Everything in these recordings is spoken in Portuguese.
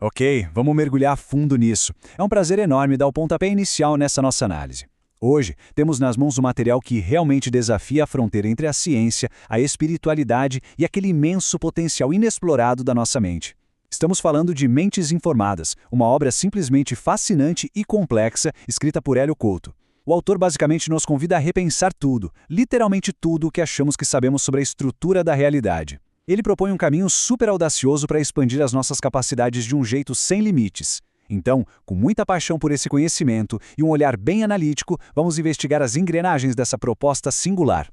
Ok, vamos mergulhar a fundo nisso. É um prazer enorme dar o pontapé inicial nessa nossa análise. Hoje, temos nas mãos um material que realmente desafia a fronteira entre a ciência, a espiritualidade e aquele imenso potencial inexplorado da nossa mente. Estamos falando de Mentes Informadas, uma obra simplesmente fascinante e complexa, escrita por Hélio Couto. O autor basicamente nos convida a repensar tudo, literalmente tudo o que achamos que sabemos sobre a estrutura da realidade. Ele propõe um caminho super audacioso para expandir as nossas capacidades de um jeito sem limites. Então, com muita paixão por esse conhecimento e um olhar bem analítico, vamos investigar as engrenagens dessa proposta singular.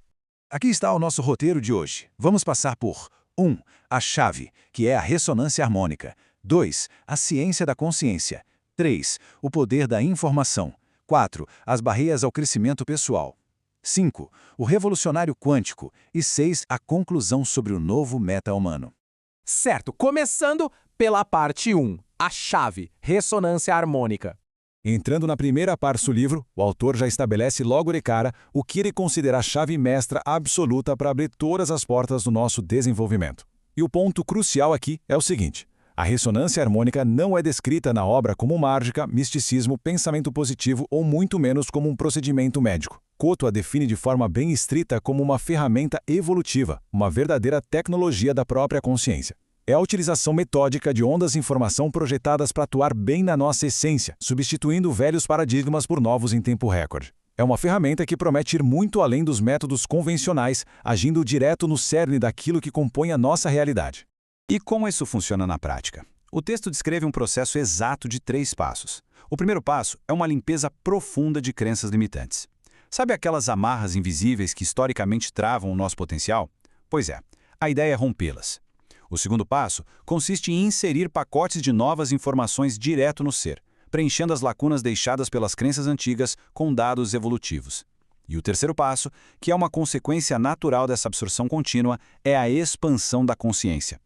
Aqui está o nosso roteiro de hoje. Vamos passar por 1. A chave, que é a ressonância harmônica. 2. A ciência da consciência. 3. O poder da informação. 4. As barreiras ao crescimento pessoal. 5. O revolucionário quântico. E 6. A conclusão sobre o novo meta-humano. Certo, começando pela parte 1, a chave, ressonância harmônica. Entrando na primeira parte do livro, o autor já estabelece logo de cara o que ele considera a chave mestra absoluta para abrir todas as portas do nosso desenvolvimento. E o ponto crucial aqui é o seguinte: a ressonância harmônica não é descrita na obra como mágica, misticismo, pensamento positivo ou muito menos como um procedimento médico. Couto a define de forma bem estrita como uma ferramenta evolutiva, uma verdadeira tecnologia da própria consciência. É a utilização metódica de ondas de informação projetadas para atuar bem na nossa essência, substituindo velhos paradigmas por novos em tempo recorde. É uma ferramenta que promete ir muito além dos métodos convencionais, agindo direto no cerne daquilo que compõe a nossa realidade. E como isso funciona na prática? O texto descreve um processo exato de 3 passos. O primeiro passo é uma limpeza profunda de crenças limitantes. Sabe aquelas amarras invisíveis que historicamente travam o nosso potencial? Pois é, a ideia é rompê-las. O segundo passo consiste em inserir pacotes de novas informações direto no ser, preenchendo as lacunas deixadas pelas crenças antigas com dados evolutivos. E o terceiro passo, que é uma consequência natural dessa absorção contínua, é a expansão da consciência.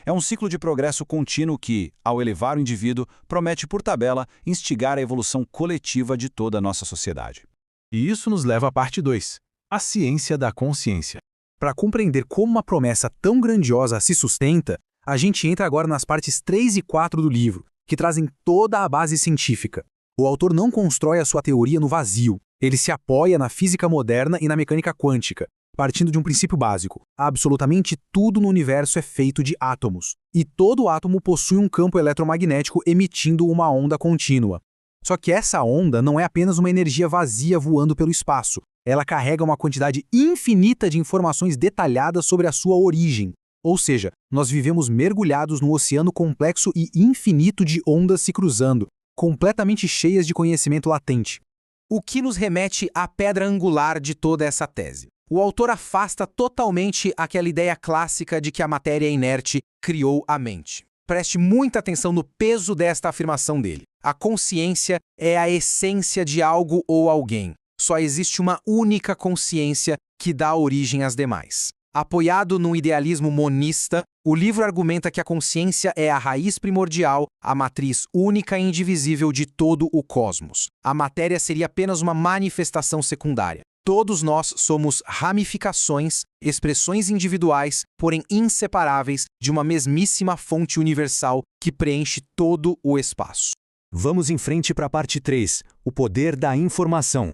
É um ciclo de progresso contínuo que, ao elevar o indivíduo, promete por tabela instigar a evolução coletiva de toda a nossa sociedade. E isso nos leva à parte 2, a ciência da consciência. Para compreender como uma promessa tão grandiosa se sustenta, a gente entra agora nas partes 3 e 4 do livro, que trazem toda a base científica. O autor não constrói a sua teoria no vazio, ele se apoia na física moderna e na mecânica quântica, partindo de um princípio básico: absolutamente tudo no universo é feito de átomos, e todo átomo possui um campo eletromagnético emitindo uma onda contínua. Só que essa onda não é apenas uma energia vazia voando pelo espaço. Ela carrega uma quantidade infinita de informações detalhadas sobre a sua origem. Ou seja, nós vivemos mergulhados num oceano complexo e infinito de ondas se cruzando, completamente cheias de conhecimento latente. O que nos remete à pedra angular de toda essa tese. O autor afasta totalmente aquela ideia clássica de que a matéria inerte criou a mente. Preste muita atenção no peso desta afirmação dele. A consciência é a essência de algo ou alguém. Só existe uma única consciência que dá origem às demais. Apoiado num idealismo monista, o livro argumenta que a consciência é a raiz primordial, a matriz única e indivisível de todo o cosmos. A matéria seria apenas uma manifestação secundária. Todos nós somos ramificações, expressões individuais, porém inseparáveis, de uma mesmíssima fonte universal que preenche todo o espaço. Vamos em frente para a parte 3, o poder da informação.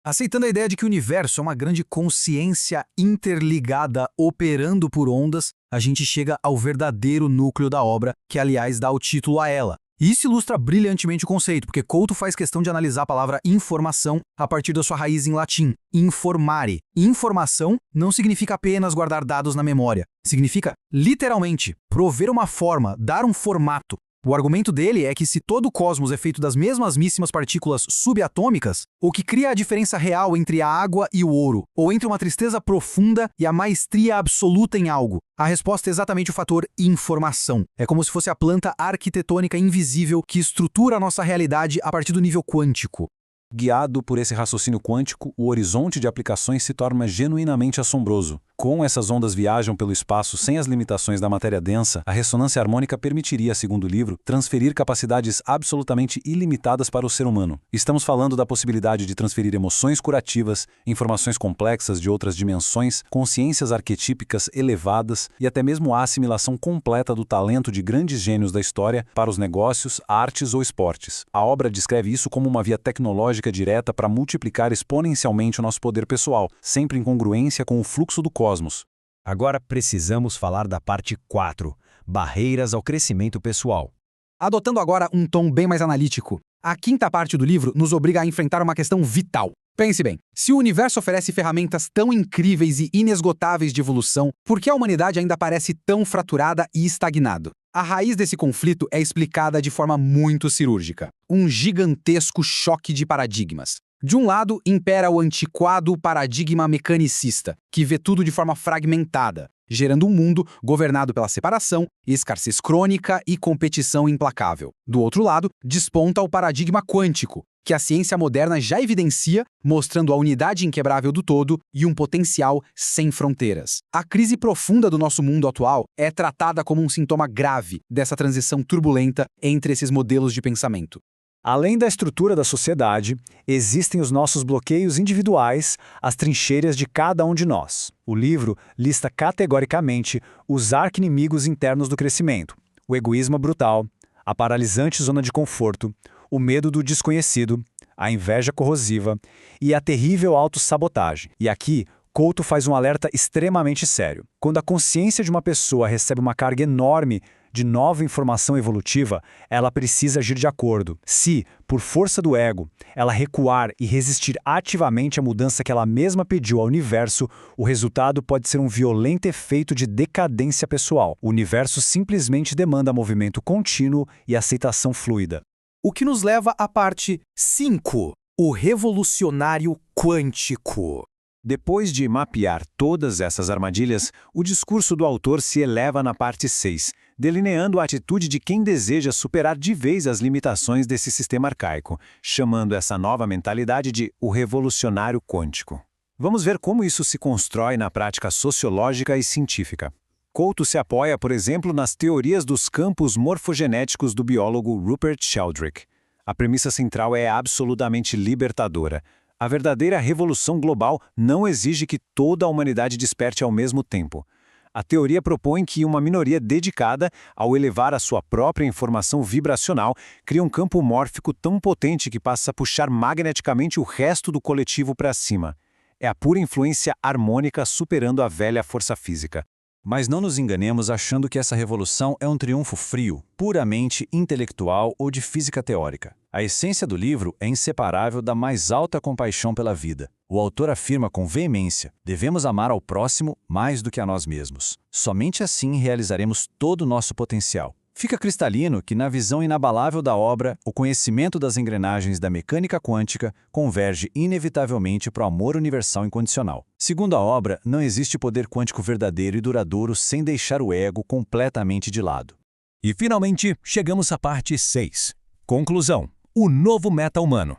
Aceitando a ideia de que o universo é uma grande consciência interligada operando por ondas, a gente chega ao verdadeiro núcleo da obra, que aliás dá o título a ela. E isso ilustra brilhantemente o conceito, porque Couto faz questão de analisar a palavra informação a partir da sua raiz em latim, informare. Informação não significa apenas guardar dados na memória, significa, literalmente, prover uma forma, dar um formato. O argumento dele é que se todo o cosmos é feito das mesmíssimas partículas subatômicas, o que cria a diferença real entre a água e o ouro, ou entre uma tristeza profunda e a maestria absoluta em algo, a resposta é exatamente o fator informação. É como se fosse a planta arquitetônica invisível que estrutura a nossa realidade a partir do nível quântico. Guiado por esse raciocínio quântico, o horizonte de aplicações se torna genuinamente assombroso. Como essas ondas viajam pelo espaço sem as limitações da matéria densa, a ressonância harmônica permitiria, segundo o livro, transferir capacidades absolutamente ilimitadas para o ser humano. Estamos falando da possibilidade de transferir emoções curativas, informações complexas de outras dimensões, consciências arquetípicas elevadas e até mesmo a assimilação completa do talento de grandes gênios da história para os negócios, artes ou esportes. A obra descreve isso como uma via tecnológica direta para multiplicar exponencialmente o nosso poder pessoal, sempre em congruência com o fluxo do cosmos. Agora precisamos falar da parte 4, barreiras ao crescimento pessoal. Adotando agora um tom bem mais analítico, a quinta parte do livro nos obriga a enfrentar uma questão vital. Pense bem, se o universo oferece ferramentas tão incríveis e inesgotáveis de evolução, por que a humanidade ainda parece tão fraturada e estagnada? A raiz desse conflito é explicada de forma muito cirúrgica. Um gigantesco choque de paradigmas. De um lado, impera o antiquado paradigma mecanicista, que vê tudo de forma fragmentada, gerando um mundo governado pela separação, escassez crônica e competição implacável. Do outro lado, desponta o paradigma quântico, que a ciência moderna já evidencia, mostrando a unidade inquebrável do todo e um potencial sem fronteiras. A crise profunda do nosso mundo atual é tratada como um sintoma grave dessa transição turbulenta entre esses modelos de pensamento. Além da estrutura da sociedade, existem os nossos bloqueios individuais, as trincheiras de cada um de nós. O livro lista categoricamente os arqui-inimigos internos do crescimento: o egoísmo brutal, a paralisante zona de conforto, o medo do desconhecido, a inveja corrosiva e a terrível autossabotagem. E aqui, Couto faz um alerta extremamente sério. Quando a consciência de uma pessoa recebe uma carga enorme de nova informação evolutiva, ela precisa agir de acordo. Se, por força do ego, ela recuar e resistir ativamente à mudança que ela mesma pediu ao universo, o resultado pode ser um violento efeito de decadência pessoal. O universo simplesmente demanda movimento contínuo e aceitação fluida. O que nos leva à parte 5, o revolucionário quântico. Depois de mapear todas essas armadilhas, o discurso do autor se eleva na parte 6, delineando a atitude de quem deseja superar de vez as limitações desse sistema arcaico, chamando essa nova mentalidade de o revolucionário quântico. Vamos ver como isso se constrói na prática sociológica e científica. Couto se apoia, por exemplo, nas teorias dos campos morfogenéticos do biólogo Rupert Sheldrake. A premissa central é absolutamente libertadora. A verdadeira revolução global não exige que toda a humanidade desperte ao mesmo tempo. A teoria propõe que uma minoria dedicada, ao elevar a sua própria informação vibracional, cria um campo mórfico tão potente que passa a puxar magneticamente o resto do coletivo para cima. É a pura influência harmônica superando a velha força física. Mas não nos enganemos achando que essa revolução é um triunfo frio, puramente intelectual ou de física teórica. A essência do livro é inseparável da mais alta compaixão pela vida. O autor afirma com veemência: devemos amar ao próximo mais do que a nós mesmos. Somente assim realizaremos todo o nosso potencial. Fica cristalino que, na visão inabalável da obra, o conhecimento das engrenagens da mecânica quântica converge inevitavelmente para o amor universal incondicional. Segundo a obra, não existe poder quântico verdadeiro e duradouro sem deixar o ego completamente de lado. E, finalmente, chegamos à parte 6. Conclusão: o novo meta-humano.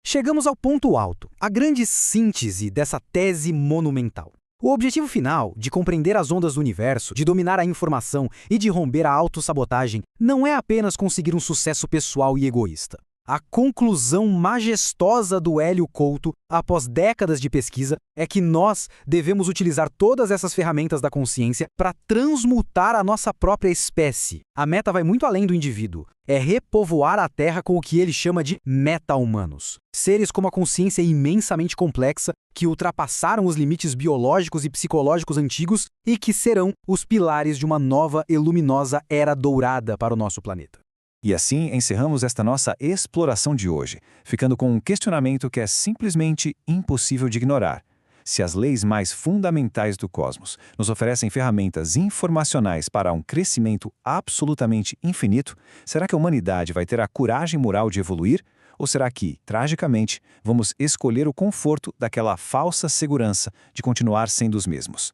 Chegamos ao ponto alto, a grande síntese dessa tese monumental. O objetivo final, de compreender as ondas do universo, de dominar a informação e de romper a autossabotagem, não é apenas conseguir um sucesso pessoal e egoísta. A conclusão majestosa do Hélio Couto, após décadas de pesquisa, é que nós devemos utilizar todas essas ferramentas da consciência para transmutar a nossa própria espécie. A meta vai muito além do indivíduo. É repovoar a Terra com o que ele chama de meta-humanos. Seres com uma consciência imensamente complexa, que ultrapassaram os limites biológicos e psicológicos antigos e que serão os pilares de uma nova e luminosa era dourada para o nosso planeta. E assim encerramos esta nossa exploração de hoje, ficando com um questionamento que é simplesmente impossível de ignorar. Se as leis mais fundamentais do cosmos nos oferecem ferramentas informacionais para um crescimento absolutamente infinito, será que a humanidade vai ter a coragem moral de evoluir? Ou será que, tragicamente, vamos escolher o conforto daquela falsa segurança de continuar sendo os mesmos?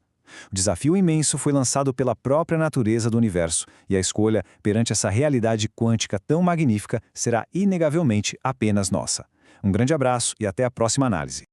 O desafio imenso foi lançado pela própria natureza do universo, e a escolha perante essa realidade quântica tão magnífica será inegavelmente apenas nossa. Um grande abraço e até a próxima análise.